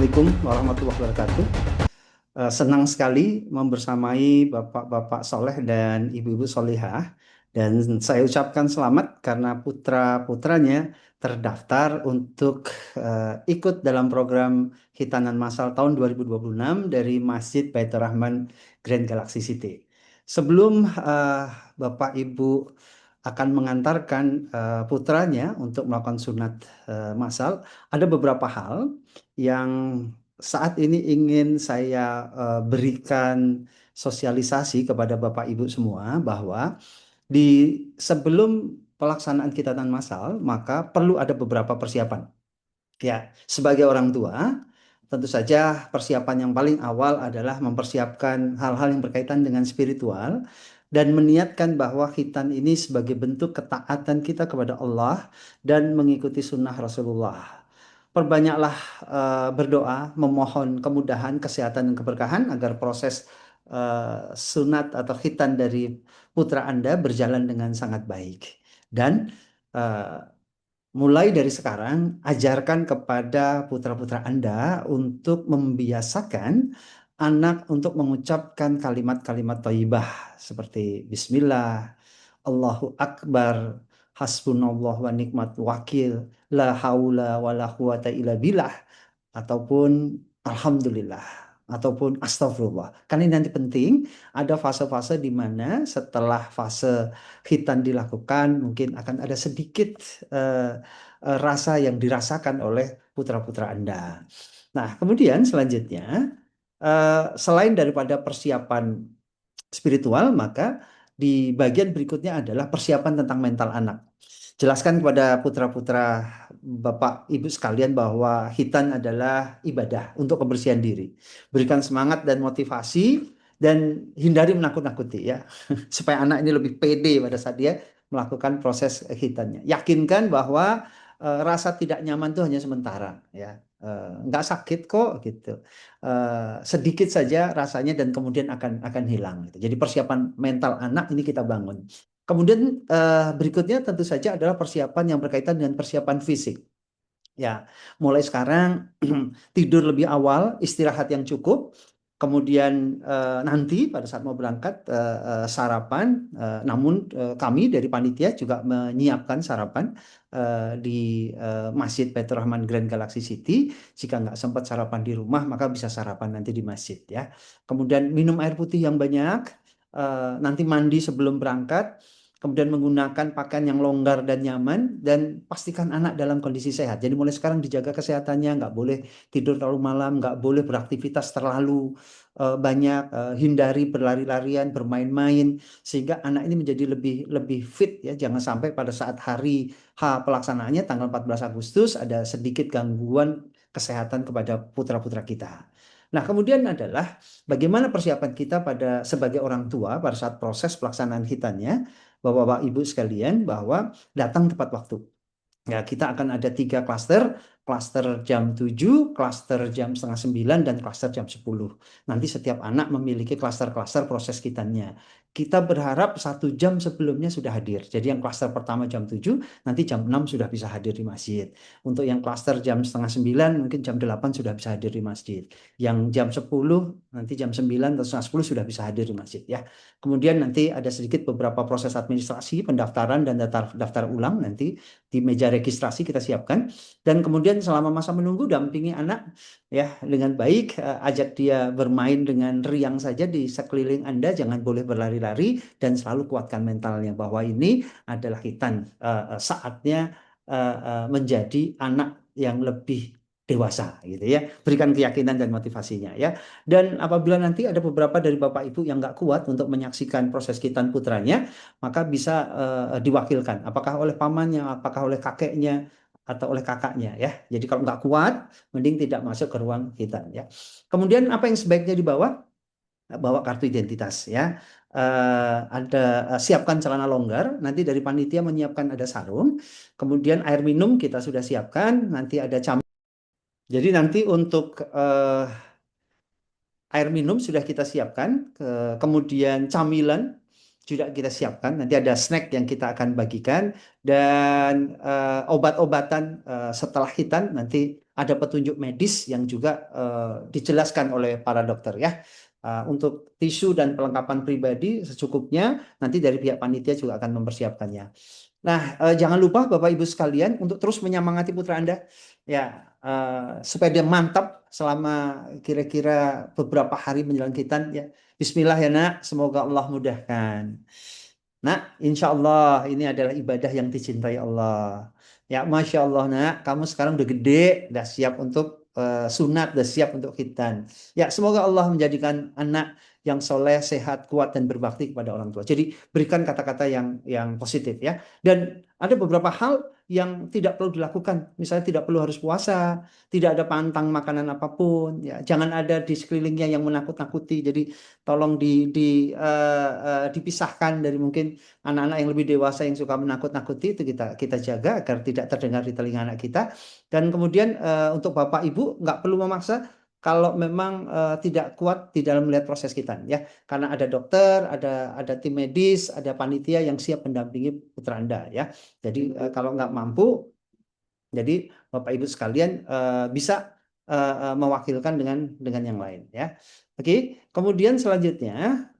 Assalamualaikum warahmatullahi wabarakatuh. Senang sekali membersamai Bapak-Bapak Soleh dan Ibu-Ibu Solihah. Dan saya ucapkan selamat karena putra-putranya terdaftar untuk ikut dalam program Khitanan Masal tahun 2026 dari Masjid Baitur Rahman Grand Galaxy City. Sebelum Bapak Ibu akan mengantarkan putranya untuk melakukan sunat masal, ada beberapa hal yang saat ini ingin saya berikan sosialisasi kepada Bapak Ibu semua bahwa sebelum pelaksanaan khitanan massal maka perlu ada beberapa persiapan. Ya, sebagai orang tua, tentu saja persiapan yang paling awal adalah mempersiapkan hal-hal yang berkaitan dengan spiritual dan meniatkan bahwa khitan ini sebagai bentuk ketaatan kita kepada Allah dan mengikuti sunnah Rasulullah. Perbanyaklah berdoa, memohon kemudahan, kesehatan, dan keberkahan agar proses sunat atau khitan dari putra Anda berjalan dengan sangat baik. Dan eh, mulai dari sekarang, ajarkan kepada putra-putra Anda untuk membiasakan anak untuk mengucapkan kalimat-kalimat thayyibah seperti Bismillah, Allahu Akbar, Hasbunallah wa nikmat wakil, la haula wa la quwata illa billah, ataupun Alhamdulillah, ataupun Astagfirullah. Karena ini nanti penting, ada fase-fase di mana setelah fase khitan dilakukan, mungkin akan ada sedikit rasa yang dirasakan oleh putra-putra Anda. Nah, kemudian selanjutnya, selain daripada persiapan spiritual, maka di bagian berikutnya adalah persiapan tentang mental anak. Jelaskan kepada putra-putra Bapak Ibu sekalian bahwa khitan adalah ibadah untuk kebersihan diri. Berikan semangat dan motivasi dan hindari menakut-nakuti ya. Supaya anak ini lebih pede pada saat dia melakukan proses khitannya. Yakinkan bahwa rasa tidak nyaman itu hanya sementara ya. Nggak sakit kok gitu. Sedikit saja rasanya dan kemudian akan hilang gitu. Jadi persiapan mental anak ini kita bangun. Kemudian berikutnya tentu saja adalah persiapan yang berkaitan dengan persiapan fisik. Ya, mulai sekarang tidur lebih awal, istirahat yang cukup, kemudian nanti pada saat mau berangkat sarapan. Namun kami dari panitia juga menyiapkan sarapan di Masjid Baitur Rahman Grand Galaxy City. Jika nggak sempat sarapan di rumah, maka bisa sarapan nanti di masjid ya. Kemudian minum air putih yang banyak, nanti mandi sebelum berangkat. Kemudian menggunakan pakaian yang longgar dan nyaman, dan pastikan anak dalam kondisi sehat. Jadi mulai sekarang dijaga kesehatannya, nggak boleh tidur terlalu malam, nggak boleh beraktivitas terlalu banyak, hindari berlari-larian, bermain-main, sehingga anak ini menjadi lebih lebih fit ya. Jangan sampai pada saat hari H pelaksanaannya tanggal 14 Agustus ada sedikit gangguan kesehatan kepada putra-putra kita. Nah, kemudian adalah bagaimana persiapan kita sebagai orang tua pada saat proses pelaksanaan khitannya. Bapak-bapak Ibu sekalian, bahwa datang tepat waktu. Ya, kita akan ada 3 klaster, klaster jam 7, klaster jam setengah 9, dan klaster jam 10. Nanti setiap anak memiliki klaster-klaster proses khitannya. Kita berharap 1 jam sebelumnya sudah hadir. Jadi yang klaster pertama jam 7, nanti jam 6 sudah bisa hadir di masjid. Untuk yang klaster jam setengah 9, mungkin jam 8 sudah bisa hadir di masjid. Yang jam 10, nanti jam 9 atau setengah 10 sudah bisa hadir di masjid ya. Kemudian nanti ada sedikit beberapa proses administrasi, pendaftaran dan daftar ulang nanti di meja registrasi kita siapkan. Dan kemudian selama masa menunggu dampingi anak ya dengan baik, ajak dia bermain dengan riang saja di sekeliling Anda, jangan boleh berlari-lari, dan selalu kuatkan mentalnya bahwa ini adalah khitan, saatnya menjadi anak yang lebih dewasa gitu ya. Berikan keyakinan dan motivasinya ya. Dan apabila nanti ada beberapa dari Bapak Ibu yang nggak kuat untuk menyaksikan proses khitan putranya, maka bisa diwakilkan. Apakah oleh pamannya, apakah oleh kakeknya, atau oleh kakaknya ya. Jadi kalau nggak kuat, mending tidak masuk ke ruang khitan ya. Kemudian apa yang sebaiknya dibawa? Bawa kartu identitas ya. Siapkan celana longgar. Nanti dari panitia menyiapkan ada sarung. Kemudian air minum kita sudah siapkan. Nanti ada jadi nanti untuk air minum sudah kita siapkan, kemudian camilan juga kita siapkan. Nanti ada snack yang kita akan bagikan, dan obat-obatan setelah khitan nanti ada petunjuk medis yang juga dijelaskan oleh para dokter ya. Untuk tisu dan perlengkapan pribadi secukupnya, nanti dari pihak panitia juga akan mempersiapkannya. Nah, jangan lupa Bapak Ibu sekalian untuk terus menyemangati putra Anda ya, supaya dia mantap selama kira-kira beberapa hari menjelang khitan ya. Bismillah ya nak, semoga Allah mudahkan. Nah, insya Allah ini adalah ibadah yang dicintai Allah. Ya, Masya Allah nak, kamu sekarang udah gede, udah siap untuk sunat, udah siap untuk khitan. Ya, semoga Allah menjadikan anak yang soleh, sehat, kuat, dan berbakti kepada orang tua. Jadi berikan kata-kata yang positif ya. Dan ada beberapa hal yang tidak perlu dilakukan. Misalnya tidak perlu harus puasa, tidak ada pantang makanan apapun. Ya, jangan ada di sekelilingnya yang menakut-nakuti. Jadi tolong dipisahkan dari mungkin anak-anak yang lebih dewasa yang suka menakut-nakuti, itu kita jaga agar tidak terdengar di telinga anak kita. Dan kemudian untuk Bapak Ibu nggak perlu memaksa kalau memang tidak kuat di dalam melihat proses kita ya, karena ada dokter, ada tim medis, ada panitia yang siap mendampingi putra Anda ya. Jadi kalau nggak mampu, jadi Bapak Ibu sekalian bisa mewakilkan dengan yang lain ya. Oke, kemudian selanjutnya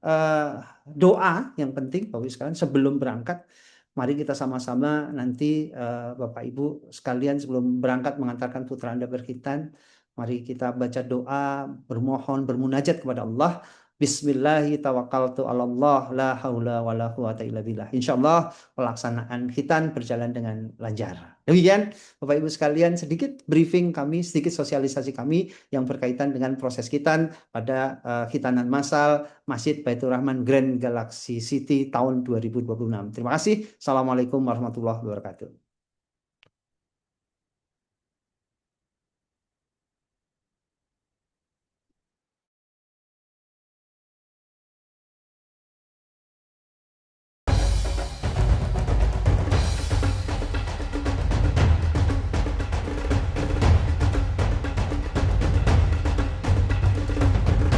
doa yang penting Bapak Ibu sekalian sebelum berangkat. Mari kita sama-sama nanti Bapak Ibu sekalian sebelum berangkat mengantarkan putra Anda berkhitan, mari kita baca doa, bermohon, bermunajat kepada Allah. Bismillahi tawakkaltu 'alallah la haula wala quwata illa billah. Insyaallah pelaksanaan khitan berjalan dengan lancar. Demikian Bapak Ibu sekalian, sedikit briefing kami, sedikit sosialisasi kami yang berkaitan dengan proses khitan pada khitanan massal Masjid Baitur Rahman Grand Galaxy City tahun 2026. Terima kasih. Assalamualaikum warahmatullahi wabarakatuh.